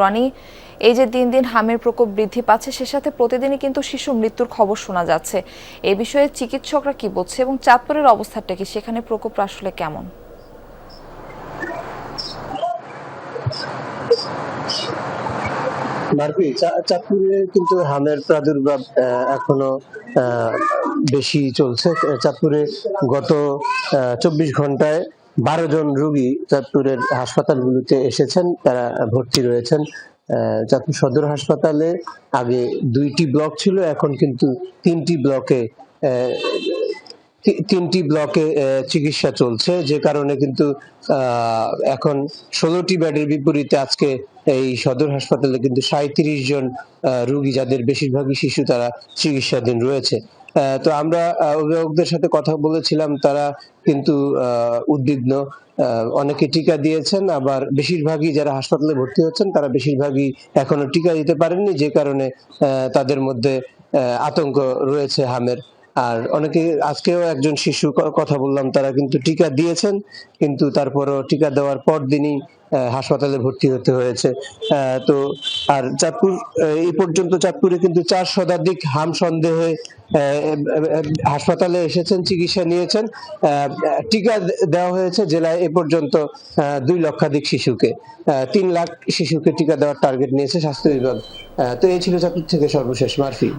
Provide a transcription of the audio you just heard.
রনি, এই যে দিন দিন হামের প্রকোপ বৃদ্ধি পাচ্ছে, সে সাথে প্রতিদিনই কিন্তু শিশু মৃত্যুর খবর শোনা যাচ্ছে। এই বিষয়ে চিকিৎসকরা কি বলছে এবং চাঁদপুরের অবস্থাটা কি, সেখানে প্রকোপটা আসলে কেমন? চাঁদপুরে কিন্তু হামের প্রাদুর্ভাব এখনো আহ, বেশি চলছে। চাঁদপুরে গত 24 ঘন্টায় 12 জন রোগী চাঁদপুরের হাসপাতালগুলোতে এসেছেন, তারা ভর্তি রয়েছেন। চাঁদপুর সদর হাসপাতালে আগে 2টি ব্লক ছিল, এখন কিন্তু 3টি ব্লকে আহ, 3টি ব্লকে চিকিৎসা চলছে, যে কারণে কিন্তু এখন 16টি বেডের বিপরীতে আজকে এই সদর হাসপাতালে কিন্তু 37 জন রোগী, যাদের বেশিরভাগই শিশু, তারা চিকিৎসাধীন রয়েছে। তো আমরা অভিভাবকদের সাথে কথা বলেছিলাম, তারা কিন্তু উদ্বিগ্ন। অনেকে টিকা দিয়েছেন, আবার বেশিরভাগই যারা হাসপাতালে ভর্তি হচ্ছেন তারা বেশিরভাগই এখনো টিকা দিতে পারেননি, যে কারণে তাদের মধ্যে আতঙ্ক রয়েছে হামের। আর অনেকে, আজকেও একজন শিশু কথা বললাম, তারা কিন্তু টিকা দিয়েছেন, কিন্তু তারপরও টিকা দেওয়ার পর দিনই হাসপাতালে ভর্তি হতে হয়েছে। তো আর চাঁদপুর, এই পর্যন্ত চাঁদপুরে কিন্তু 4 শতাধিক হাম সন্দেহে হাসপাতালে এসেছেন, চিকিৎসা নিয়েছেন। টিকা দেওয়া হয়েছে জেলায় এ পর্যন্ত 2 লক্ষাধিক শিশুকে। 3 লাখ শিশুকে টিকা দেওয়ার টার্গেট নিয়েছে স্বাস্থ্য বিভাগ। তো এই ছিল চাঁদপুর থেকে সর্বশেষ। মারফি।